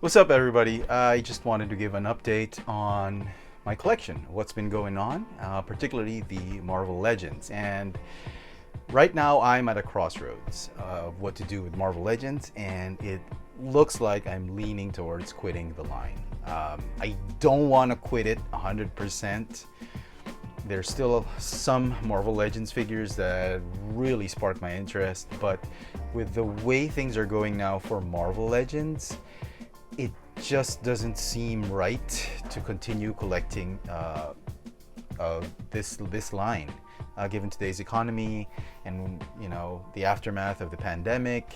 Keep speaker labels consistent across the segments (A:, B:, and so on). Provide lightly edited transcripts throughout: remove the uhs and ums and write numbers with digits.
A: What's up, everybody? I just wanted to give an update on my collection, what's been going on, particularly the Marvel Legends. And right now I'm at a crossroads of what to do with Marvel Legends, and it looks like I'm leaning towards quitting the line. I don't want to quit it 100%. There's still some Marvel Legends figures that really spark my interest, but with the way things are going now for Marvel Legends, it just doesn't seem right to continue collecting this line, given today's economy and the aftermath of the pandemic.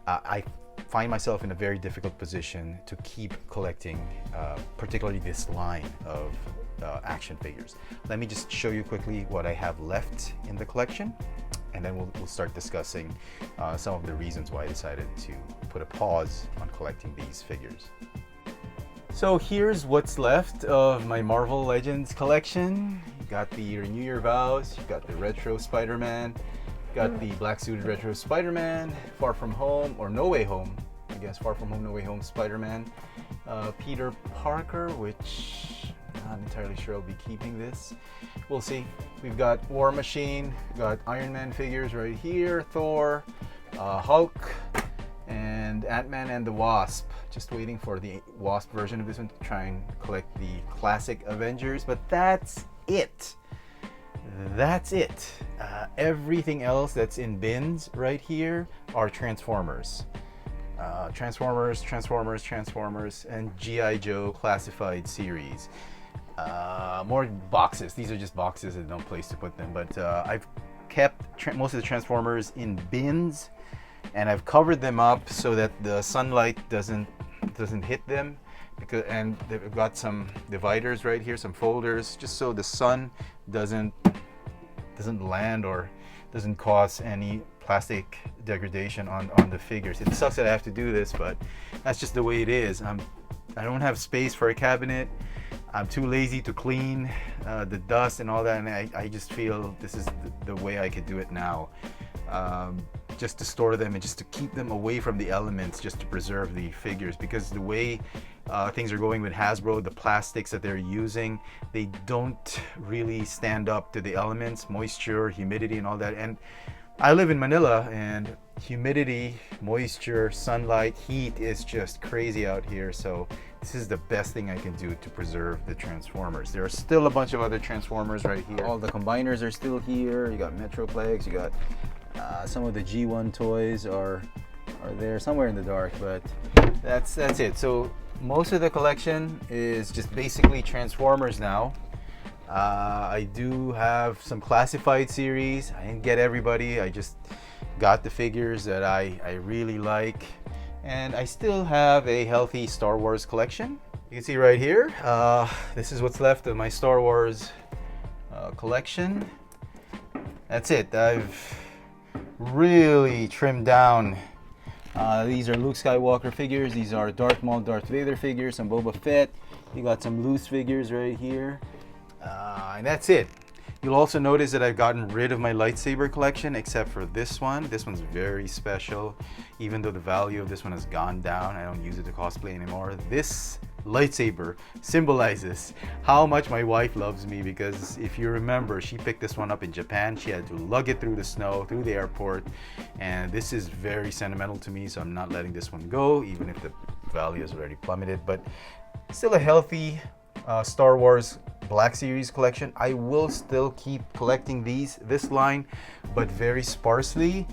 A: I find myself in a very difficult position to keep collecting, particularly this line of action figures. Let me just show you quickly what I have left in the collection, and then we'll start discussing some of the reasons why I decided to put a pause on collecting these figures. So here's what's left of my Marvel Legends collection. You got the Renew Your Vows, you got the Retro Spider-Man, you got the Black Suited Retro Spider-Man, Far From Home, or No Way Home, I guess Far From Home, No Way Home Spider-Man, Peter Parker, which I'm not entirely sure I'll be keeping this. We'll see. We've got War Machine, we've got Iron Man figures right here, Thor, Hulk, and Ant-Man and the Wasp. Just waiting for the Wasp version of this one to try and collect the classic Avengers, but that's it. That's it. Everything else that's in bins right here are Transformers. Transformers, and G.I.Joe classified series. More boxes. These are just boxes and no place to put them, but I've kept most of the Transformers in bins, and I've covered them up so that the sunlight doesn't hit them, and they've got some dividers right here, some folders, just so the sun doesn't land or doesn't cause any plastic degradation on the figures. It sucks that I have to do this, but that's just the way it is. I don't have space for a cabinet. I'm too lazy to clean the dust and all that, and I just feel this is the way I could do it now. Just to store them and just to keep them away from the elements, just to preserve the figures, because the way things are going with Hasbro, the plastics that they're using, they don't really stand up to the elements, moisture, humidity, and all that. And I live in Manila, and humidity, moisture, sunlight, heat is just crazy out here. So this is the best thing I can do to preserve the Transformers. There are still a bunch of other Transformers right here. All the combiners are still here. You got Metroplex, you got some of the G1 toys are there somewhere in the dark, but that's it. So most of the collection is just basically Transformers now. I do have some classified series. I didn't get everybody. I just got the figures that I really like, and I still have a healthy Star Wars collection. You can see right here, this is what's left of my Star Wars collection. That's it. I've really trimmed down. These are Luke Skywalker figures. These are Darth Maul, Darth Vader figures, some Boba Fett. You got some loose figures right here. And that's it. You'll also notice that I've gotten rid of my lightsaber collection, except for this one. This one's very special. Even though the value of this one has gone down, I don't use it to cosplay anymore. This lightsaber symbolizes how much my wife loves me, because if you remember, she picked this one up in Japan. She had to lug it through the snow, through the airport, and this is very sentimental to me, so I'm not letting this one go, even if the value has already plummeted. But still a healthy Star Wars Black Series collection. I will still keep collecting this line, but very sparsely,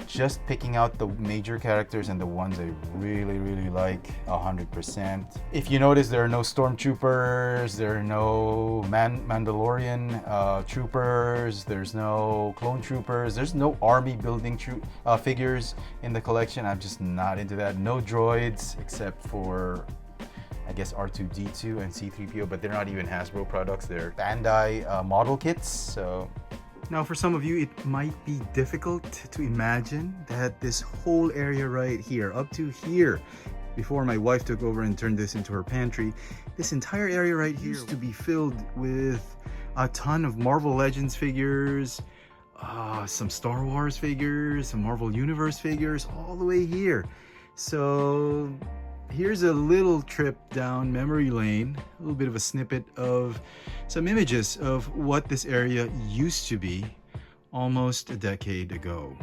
A: just picking out the major characters and the ones I really like 100%. If you notice, there are no stormtroopers, there are no Mandalorian troopers, there's no clone troopers, there's no army building figures in the collection. I'm just not into that. No droids, except for I guess R2-D2 and C-3PO, but they're not even Hasbro products. They're Bandai model kits. So now, for some of you, it might be difficult to imagine that this whole area right here, up to here, before my wife took over and turned this into her pantry, this entire area right here used to be filled with a ton of Marvel Legends figures, some Star Wars figures, some Marvel Universe figures, all the way here. So here's a little trip down memory lane, a little bit of a snippet of some images of what this area used to be almost a decade ago.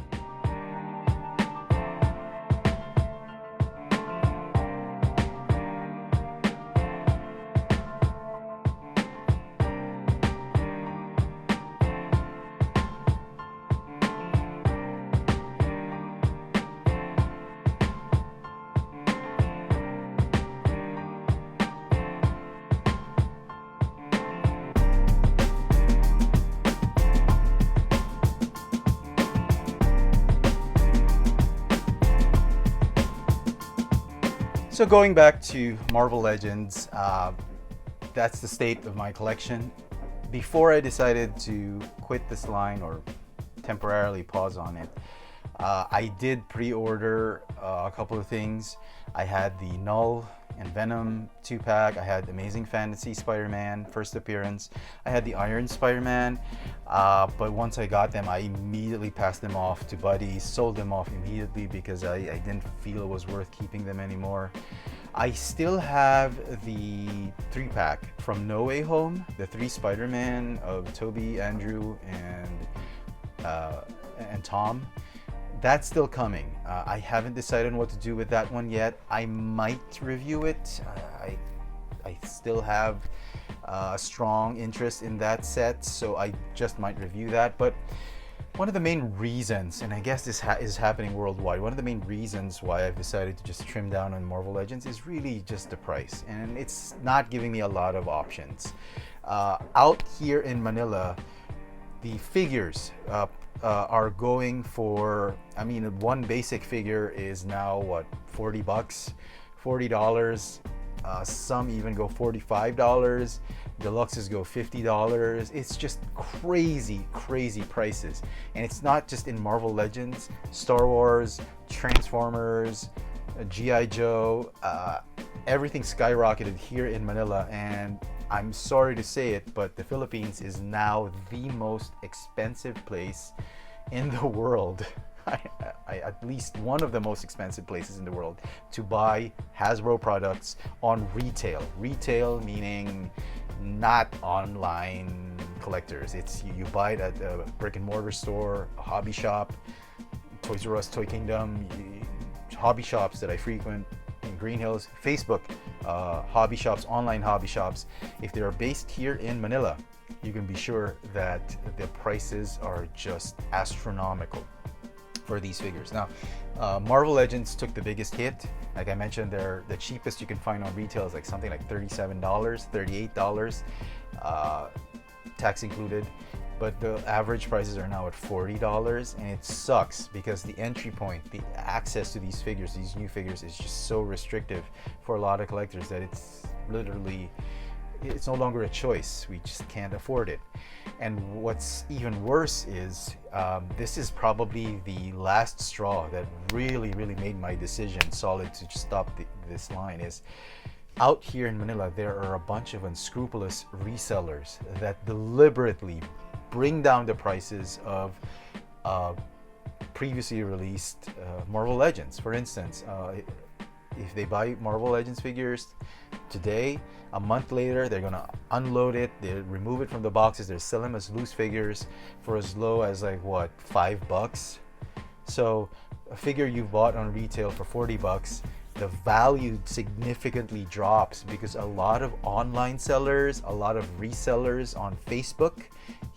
A: So going back to Marvel Legends, that's the state of my collection. Before I decided to quit this line or temporarily pause on it, I did pre-order a couple of things. I had the Null and Venom 2-pack. I had Amazing Fantasy Spider-Man first appearance. I had the Iron Spider-Man, but once I got them, I immediately passed them off to buddies, sold them off immediately because I didn't feel it was worth keeping them anymore. I still have the 3-pack from No Way Home, the 3 Spider-Man of Tobey, Andrew, and Tom. That's still coming. I haven't decided on what to do with that one yet. I might review it. I still have a strong interest in that set, so I just might review that. But one of the main reasons, and I guess this is happening worldwide, one of the main reasons why I've decided to just trim down on Marvel Legends is really just the price, and it's not giving me a lot of options. Out here in Manila, the figures are going for, I mean, one basic figure is now what, $40, $40. Some even go $45. Deluxes go $50. It's just crazy prices. And it's not just in Marvel Legends, Star Wars, Transformers, G.I. Joe, everything skyrocketed here in Manila, and I'm sorry to say it, but the Philippines is now the most expensive place in the world. At least one of the most expensive places in the world to buy Hasbro products on retail. Retail meaning not online collectors. It's you buy it at a brick and mortar store, a hobby shop, Toys R Us, Toy Kingdom, hobby shops that I frequent in Green Hills, Facebook hobby shops, online hobby shops. If they are based here in Manila, you can be sure that the prices are just astronomical for these figures. Now, Marvel Legends took the biggest hit. Like I mentioned, they're the cheapest you can find on retail is like something like $37, $38, tax included. But the average prices are now at $40, and it sucks because the entry point, the access to these figures, these new figures, is just so restrictive for a lot of collectors that it's literally, it's no longer a choice. We just can't afford it. And what's even worse is this is probably the last straw that really made my decision solid to just stop this line. Is out here in Manila, there are a bunch of unscrupulous resellers that deliberately bring down the prices of previously released Marvel Legends. For instance, if they buy Marvel Legends figures today, a month later they're gonna unload it, they remove it from the boxes, they sell them as loose figures for as low as like what, $5. So a figure you bought on retail for $40, the value significantly drops because a lot of online sellers, a lot of resellers on Facebook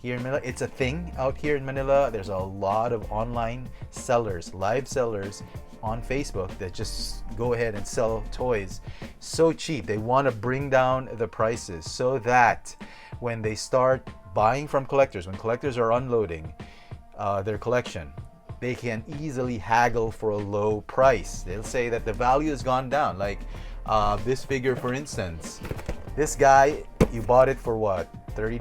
A: here in Manila, it's a thing out here in Manila. There's a lot of online sellers, live sellers on Facebook that just go ahead and sell toys so cheap. They want to bring down the prices so that when they start buying from collectors, when collectors are unloading their collection, they can easily haggle for a low price. They'll say that the value has gone down. Like this figure, for instance, this guy, you bought it for what, $30,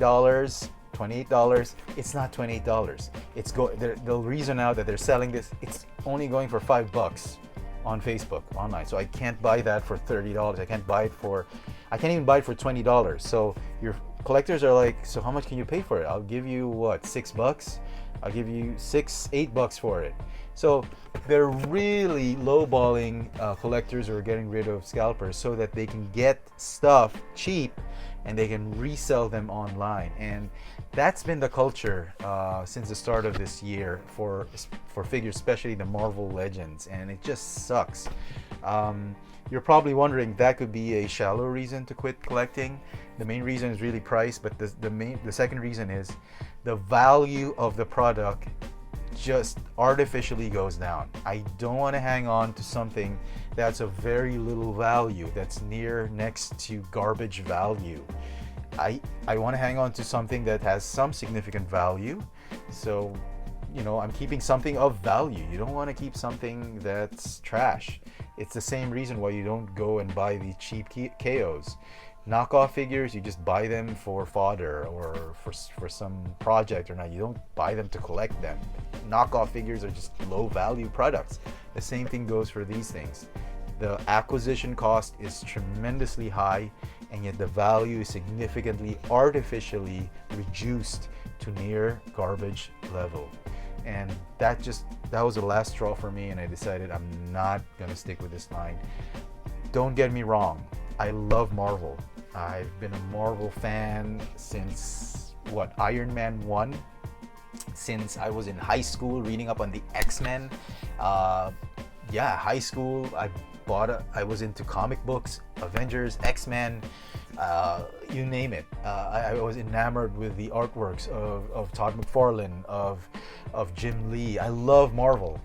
A: $28? It's not $28. It's the reason now that they're selling this, it's only going for $5 on Facebook online. So I can't buy that for $30. I can't even buy it for $20. So collectors are like, so how much can you pay for it? I'll give you what, $6? I'll give you $8 for it. So they're really lowballing collectors who are getting rid of scalpers so that they can get stuff cheap and they can resell them online. And that's been the culture since the start of this year for figures, especially the Marvel Legends, and it just sucks. You're probably wondering, that could be a shallow reason to quit collecting. The main reason is really price, but the second reason is the value of the product just artificially goes down. I don't want to hang on to something that's of very little value, that's next to garbage value. I want to hang on to something that has some significant value. So, I'm keeping something of value. You don't want to keep something that's trash. It's the same reason why you don't go and buy the cheap KOs. Knockoff figures, you just buy them for fodder or for some project or not. You don't buy them to collect them. Knockoff figures are just low value products. The same thing goes for these things. The acquisition cost is tremendously high, and yet the value is significantly artificially reduced to near garbage level. And that was the last straw for me, and I decided I'm not gonna stick with this line. Don't get me wrong, I love Marvel. I've been a Marvel fan since Iron Man 1, since I was in high school reading up on the X-Men. High school, I was into comic books, Avengers, X-Men, you name it. I was enamored with the artworks of Todd McFarlane, of Jim Lee. I love Marvel,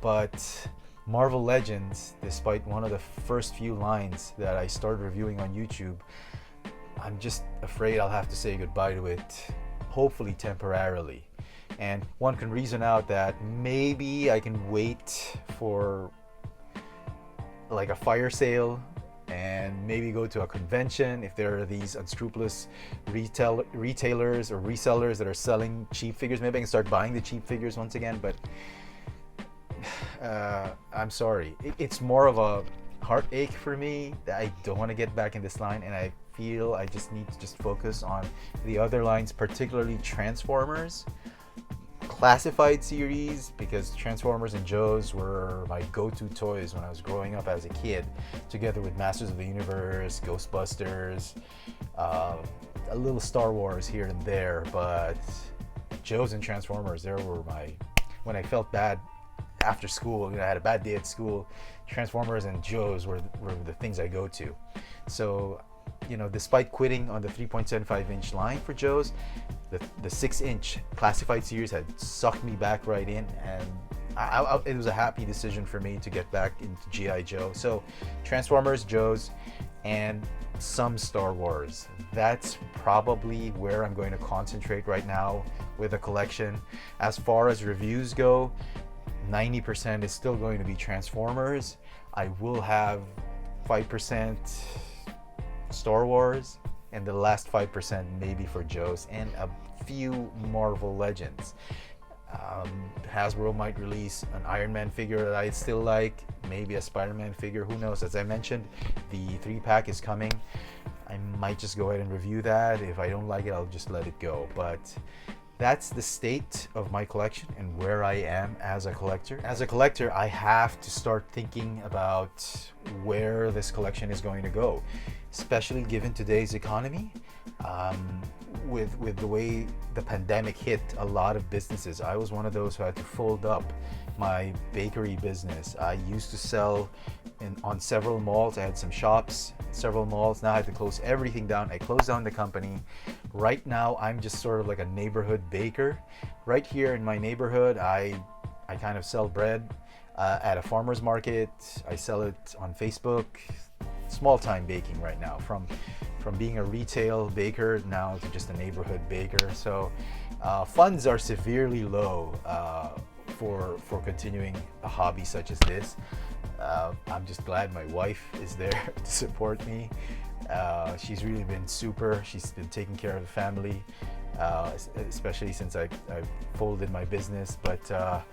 A: but Marvel Legends, despite one of the first few lines that I started reviewing on YouTube, I'm just afraid I'll have to say goodbye to it, hopefully temporarily. And one can reason out that maybe I can wait for like a fire sale and maybe go to a convention if there are these unscrupulous retailers or resellers that are selling cheap figures. Maybe I can start buying the cheap figures once again, but I'm sorry. It's more of a heartache for me that I don't want to get back in this line, and I feel I just need to focus on the other lines, particularly Transformers, classified series, because Transformers and Joes were my go-to toys when I was growing up as a kid, together with Masters of the Universe, Ghostbusters, a little Star Wars here and there, but Joes and Transformers, when I felt bad after school, I had a bad day at school, Transformers and Joes were the things I go to. So, despite quitting on the 3.75-inch line for Joes, the 6-inch classified series had sucked me back right in, and it was a happy decision for me to get back into G.I.Joe. So Transformers, Joes, and some Star Wars. That's probably where I'm going to concentrate right now with the collection. As far as reviews go, 90% is still going to be Transformers. I will have 5% Star Wars, and the last 5% maybe for Joes, and a few Marvel Legends. Hasbro might release an Iron Man figure that I still like, maybe a Spider-Man figure, who knows. As I mentioned, the 3-pack is coming. I might just go ahead and review that. If I don't like it, I'll just let it go. But that's the state of my collection and where I am as a collector. As a collector, I have to start thinking about where this collection is going to go, especially given today's economy. With the way the pandemic hit a lot of businesses, I was one of those who had to fold up my bakery business. I used to sell on several malls. I had some shops, several malls. Now I had to close everything down. I closed down the company. Right now, I'm just sort of like a neighborhood baker. Right here in my neighborhood, I kind of sell bread at a farmer's market. I sell it on Facebook. Small-time baking right now, from being a retail baker now to just a neighborhood baker. So funds are severely low for continuing a hobby such as this. I'm just glad my wife is there to support me. She's really been super. She's been taking care of the family, especially since I've folded my business. But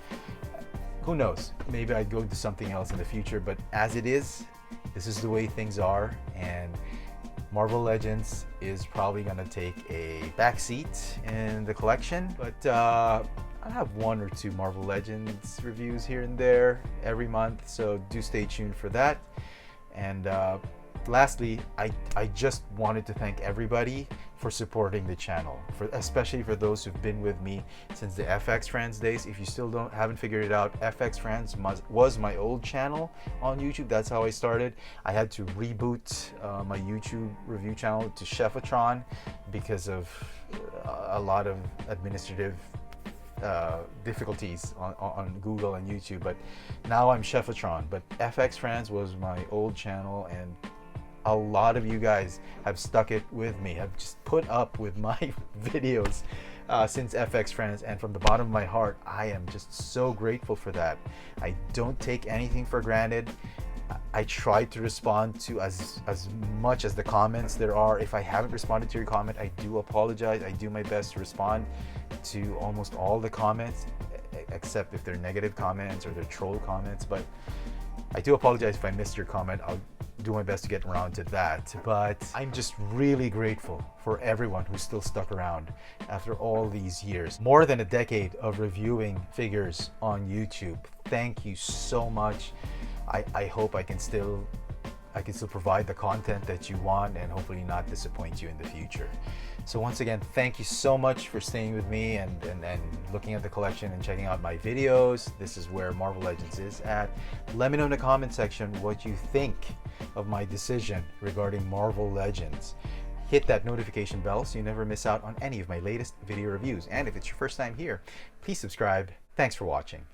A: who knows? Maybe I'd go into something else in the future. But as it is, this is the way things are. And Marvel Legends is probably gonna take a back seat in the collection, but I have 1 or 2 Marvel Legends reviews here and there every month, so do stay tuned for that. And lastly, I just wanted to thank everybody for supporting the channel, especially for those who've been with me since the FX Friends days. If you still haven't figured it out, FX Friends was my old channel on YouTube. That's how I started. I had to reboot my YouTube review channel to Chefatron because of a lot of administrative difficulties on Google and YouTube, but now I'm Chefatron. But FX Friends was my old channel, and a lot of you guys have stuck it with me, have just put up with my videos since FX Friends, and from the bottom of my heart, I am just so grateful for that. I don't take anything for granted. I try to respond to as much as the comments there are. If I haven't responded to your comment, I do apologize. I do my best to respond to almost all the comments, except if they're negative comments or they're troll comments, but I do apologize if I missed your comment. I'll do my best to get around to that. But I'm just really grateful for everyone who's still stuck around after all these years. More than a decade of reviewing figures on YouTube. Thank you so much. I hope I can still provide the content that you want and hopefully not disappoint you in the future. So once again, thank you so much for staying with me and looking at the collection and checking out my videos. This is where Marvel Legends is at. Let me know in the comment section what you think of my decision regarding Marvel Legends. Hit that notification bell so you never miss out on any of my latest video reviews. And if it's your first time here, please subscribe. Thanks for watching.